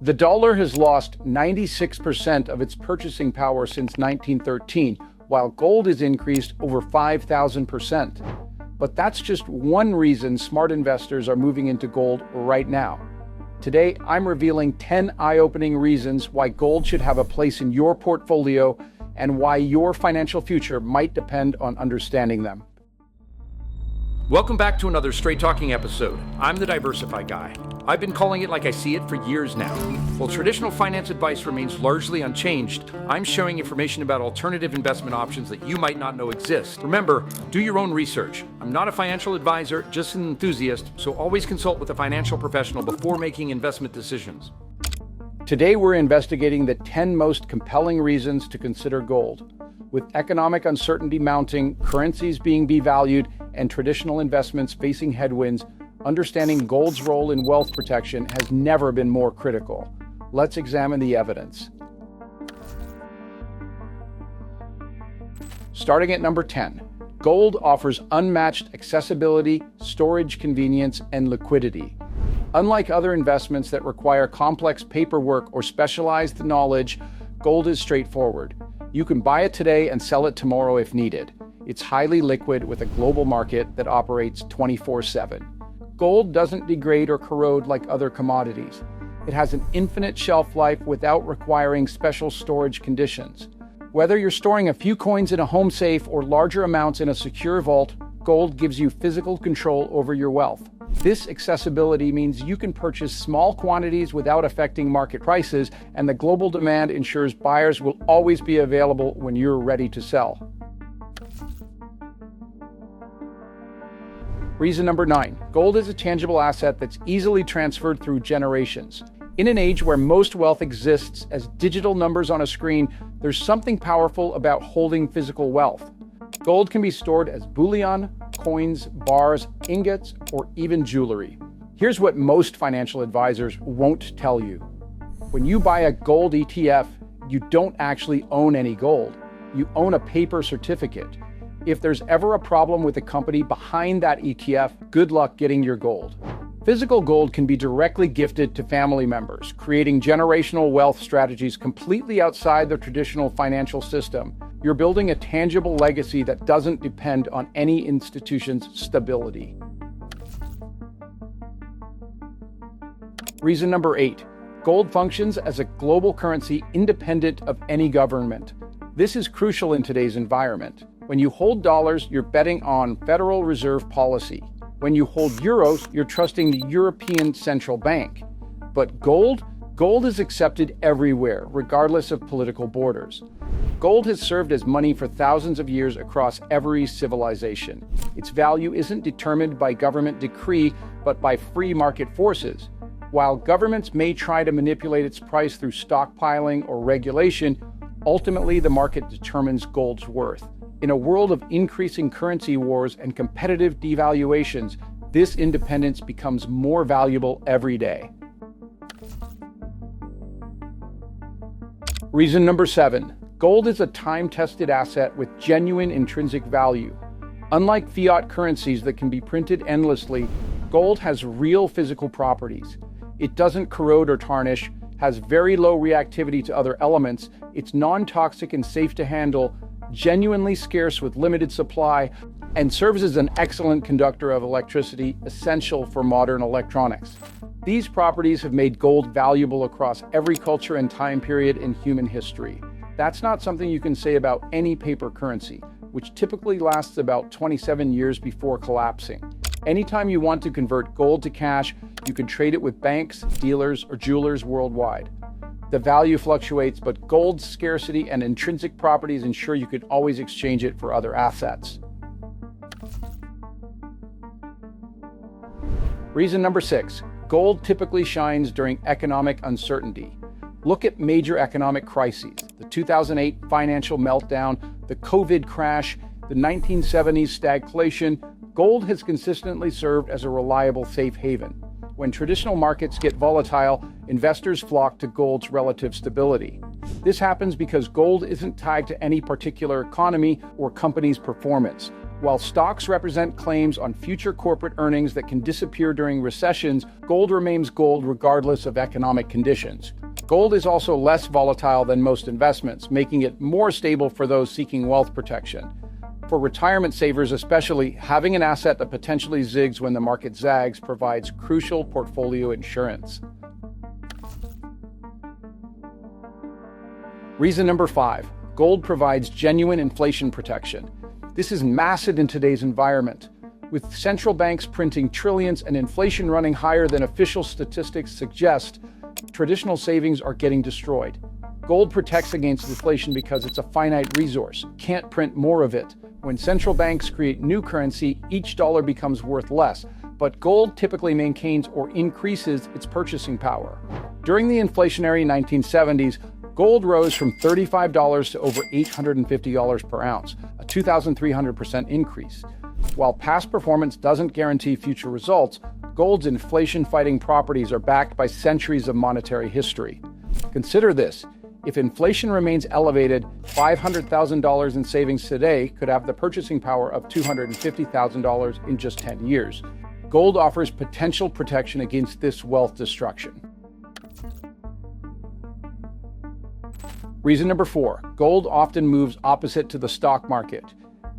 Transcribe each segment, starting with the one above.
The dollar has lost 96% of its purchasing power since 1913, while gold has increased over 5,000%. But that's just one reason smart investors are moving into gold right now. Today, I'm revealing 10 eye-opening reasons why gold should have a place in your portfolio and why your financial future might depend on understanding them. Welcome back to another Straight Talking episode. I'm the Diversify Guy. I've been calling it like I see it for years now. While traditional finance advice remains largely unchanged, I'm showing information about alternative investment options that you might not know exist. Remember, do your own research. I'm not a financial advisor, just an enthusiast, so always consult with a financial professional before making investment decisions. Today we're investigating the 10 most compelling reasons to consider gold. With economic uncertainty mounting, currencies being devalued, and traditional investments facing headwinds, understanding gold's role in wealth protection has never been more critical. Let's examine the evidence. Starting at number 10, gold offers unmatched accessibility, storage convenience, and liquidity. Unlike other investments that require complex paperwork or specialized knowledge, gold is straightforward. You can buy it today and sell it tomorrow if needed. It's highly liquid with a global market that operates 24/7. Gold doesn't degrade or corrode like other commodities. It has an infinite shelf life without requiring special storage conditions. Whether you're storing a few coins in a home safe or larger amounts in a secure vault, gold gives you physical control over your wealth. This accessibility means you can purchase small quantities without affecting market prices, and the global demand ensures buyers will always be available when you're ready to sell. Reason number 9, gold is a tangible asset that's easily transferred through generations. In an age where most wealth exists as digital numbers on a screen, there's something powerful about holding physical wealth. Gold can be stored as bullion, coins, bars, ingots, or even jewelry. Here's what most financial advisors won't tell you. When you buy a gold ETF, you don't actually own any gold. You own a paper certificate. If there's ever a problem with the company behind that ETF, good luck getting your gold. Physical gold can be directly gifted to family members, creating generational wealth strategies completely outside the traditional financial system. You're building a tangible legacy that doesn't depend on any institution's stability. Reason number 8, gold functions as a global currency independent of any government. This is crucial in today's environment. When you hold dollars, you're betting on Federal Reserve policy. When you hold euros, you're trusting the European Central Bank. But gold is accepted everywhere, regardless of political borders. Gold has served as money for thousands of years across every civilization. Its value isn't determined by government decree, but by free market forces. While governments may try to manipulate its price through stockpiling or regulation, ultimately the market determines gold's worth. In a world of increasing currency wars and competitive devaluations, this independence becomes more valuable every day. Reason number 7, gold is a time-tested asset with genuine intrinsic value. Unlike fiat currencies that can be printed endlessly, gold has real physical properties. It doesn't corrode or tarnish, has very low reactivity to other elements, it's non-toxic and safe to handle, genuinely scarce with limited supply, and serves as an excellent conductor of electricity, essential for modern electronics. These properties have made gold valuable across every culture and time period in human history. That's not something you can say about any paper currency, which typically lasts about 27 years before collapsing. Anytime you want to convert gold to cash, you can trade it with banks, dealers, or jewelers worldwide. The value fluctuates, but gold's scarcity and intrinsic properties ensure you can always exchange it for other assets. Reason number 6, gold typically shines during economic uncertainty. Look at major economic crises, the 2008 financial meltdown, the COVID crash, the 1970s stagflation. Gold has consistently served as a reliable safe haven. When traditional markets get volatile, investors flock to gold's relative stability. This happens because gold isn't tied to any particular economy or company's performance. While stocks represent claims on future corporate earnings that can disappear during recessions, gold remains gold regardless of economic conditions. Gold is also less volatile than most investments, making it more stable for those seeking wealth protection. For retirement savers especially, having an asset that potentially zigs when the market zags provides crucial portfolio insurance. Reason number 5. Gold provides genuine inflation protection. This is massive in today's environment. With central banks printing trillions and inflation running higher than official statistics suggest, traditional savings are getting destroyed. Gold protects against inflation because it's a finite resource, can't print more of it. When central banks create new currency, each dollar becomes worth less, but gold typically maintains or increases its purchasing power. During the inflationary 1970s, gold rose from $35 to over $850 per ounce, a 2,300% increase. While past performance doesn't guarantee future results, gold's inflation-fighting properties are backed by centuries of monetary history. Consider this. If inflation remains elevated, $500,000 in savings today could have the purchasing power of $250,000 in just 10 years. Gold offers potential protection against this wealth destruction. Reason number 4. Gold often moves opposite to the stock market.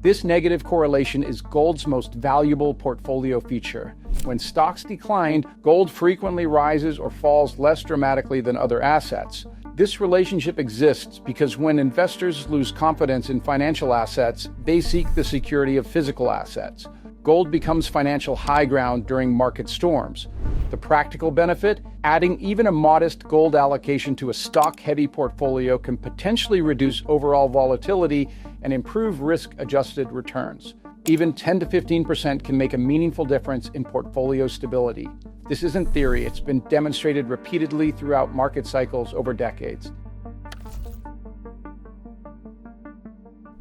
This negative correlation is gold's most valuable portfolio feature. When stocks decline, gold frequently rises or falls less dramatically than other assets. This relationship exists because when investors lose confidence in financial assets, they seek the security of physical assets. Gold becomes financial high ground during market storms. The practical benefit? Adding even a modest gold allocation to a stock-heavy portfolio can potentially reduce overall volatility and improve risk-adjusted returns. Even 10 to 15% can make a meaningful difference in portfolio stability. This isn't theory, it's been demonstrated repeatedly throughout market cycles over decades.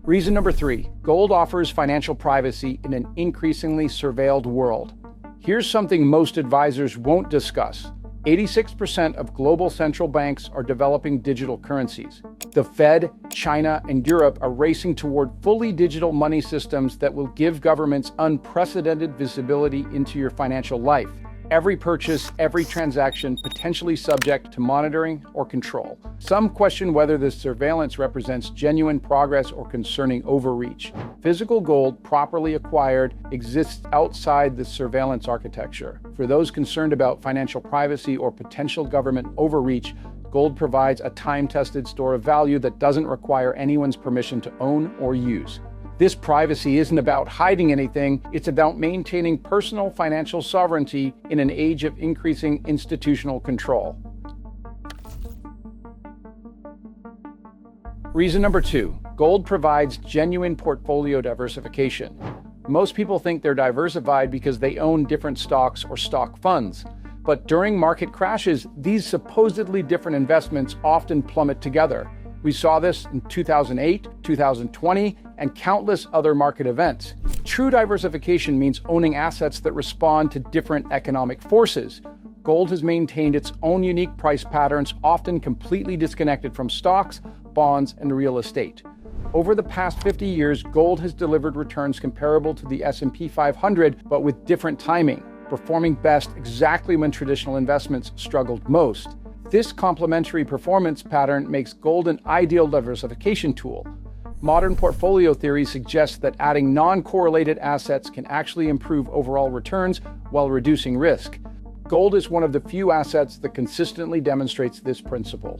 Reason number 3. Gold offers financial privacy in an increasingly surveilled world. Here's something most advisors won't discuss. 86% of global central banks are developing digital currencies. The Fed, China, and Europe are racing toward fully digital money systems that will give governments unprecedented visibility into your financial life. Every purchase, every transaction potentially subject to monitoring or control. Some question whether this surveillance represents genuine progress or concerning overreach. Physical gold, properly acquired, exists outside the surveillance architecture. For those concerned about financial privacy or potential government overreach, gold provides a time-tested store of value that doesn't require anyone's permission to own or use. This privacy isn't about hiding anything, it's about maintaining personal financial sovereignty in an age of increasing institutional control. Reason number 2. Gold provides genuine portfolio diversification. Most people think they're diversified because they own different stocks or stock funds. But during market crashes, these supposedly different investments often plummet together. We saw this in 2008, 2020, and countless other market events. True diversification means owning assets that respond to different economic forces. Gold has maintained its own unique price patterns, often completely disconnected from stocks, bonds, and real estate. Over the past 50 years, gold has delivered returns comparable to the S&P 500, but with different timing, performing best exactly when traditional investments struggled most. This complementary performance pattern makes gold an ideal diversification tool. Modern portfolio theory suggests that adding non-correlated assets can actually improve overall returns while reducing risk. Gold is one of the few assets that consistently demonstrates this principle.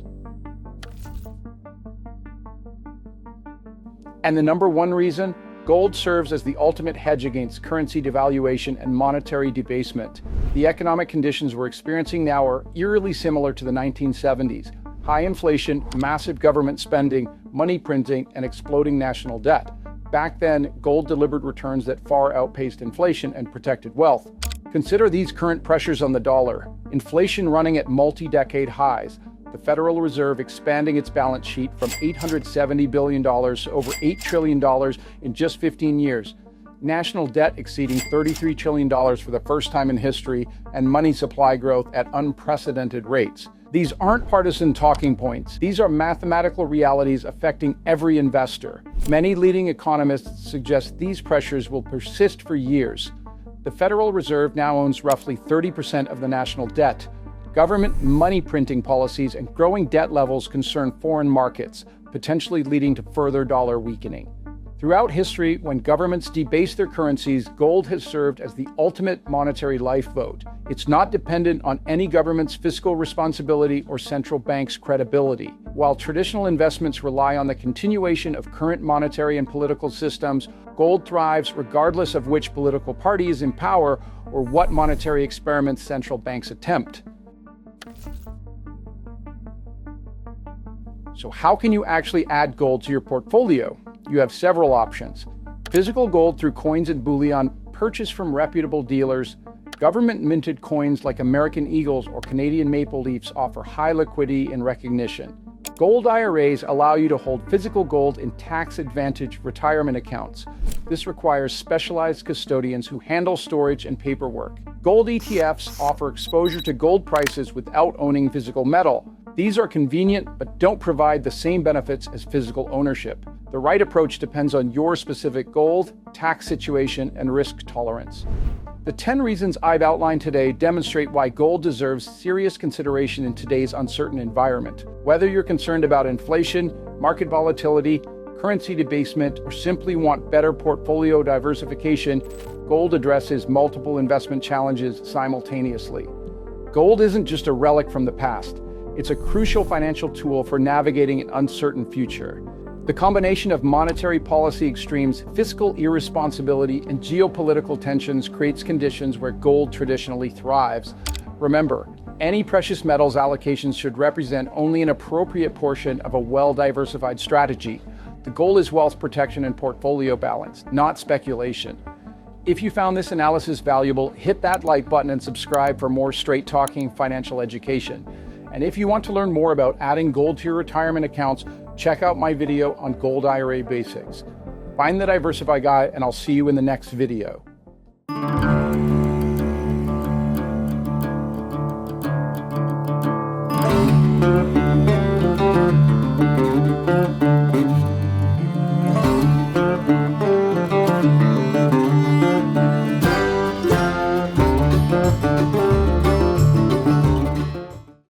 And the number 1 reason? Gold serves as the ultimate hedge against currency devaluation and monetary debasement. The economic conditions we're experiencing now are eerily similar to the 1970s. High inflation, massive government spending, money printing, and exploding national debt. Back then, gold delivered returns that far outpaced inflation and protected wealth. Consider these current pressures on the dollar. Inflation running at multi-decade highs. The Federal Reserve expanding its balance sheet from $870 billion to over $8 trillion in just 15 years. National debt exceeding $33 trillion for the first time in history, and money supply growth at unprecedented rates. These aren't partisan talking points. These are mathematical realities affecting every investor. Many leading economists suggest these pressures will persist for years. The Federal Reserve now owns roughly 30% of the national debt. Government money printing policies and growing debt levels concern foreign markets, potentially leading to further dollar weakening. Throughout history, when governments debase their currencies, gold has served as the ultimate monetary lifeboat. It's not dependent on any government's fiscal responsibility or central bank's credibility. While traditional investments rely on the continuation of current monetary and political systems, gold thrives regardless of which political party is in power or what monetary experiments central banks attempt. So how can you actually add gold to your portfolio? You have several options. Physical gold through coins and bullion purchased from reputable dealers. Government-minted coins like American Eagles or Canadian Maple Leafs offer high liquidity and recognition. Gold IRAs allow you to hold physical gold in tax-advantaged retirement accounts. This requires specialized custodians who handle storage and paperwork. Gold ETFs offer exposure to gold prices without owning physical metal. These are convenient but don't provide the same benefits as physical ownership. The right approach depends on your specific gold, tax situation, and risk tolerance. The 10 reasons I've outlined today demonstrate why gold deserves serious consideration in today's uncertain environment. Whether you're concerned about inflation, market volatility, currency debasement, or simply want better portfolio diversification, gold addresses multiple investment challenges simultaneously. Gold isn't just a relic from the past. It's a crucial financial tool for navigating an uncertain future. The combination of monetary policy extremes, fiscal irresponsibility, and geopolitical tensions creates conditions where gold traditionally thrives. Remember, any precious metals allocations should represent only an appropriate portion of a well-diversified strategy. The goal is wealth protection and portfolio balance, not speculation. If you found this analysis valuable, hit that like button and subscribe for more straight-talking financial education. And if you want to learn more about adding gold to your retirement accounts, check out my video on Gold IRA Basics. Find the Diversify Guy, and I'll see you in the next video.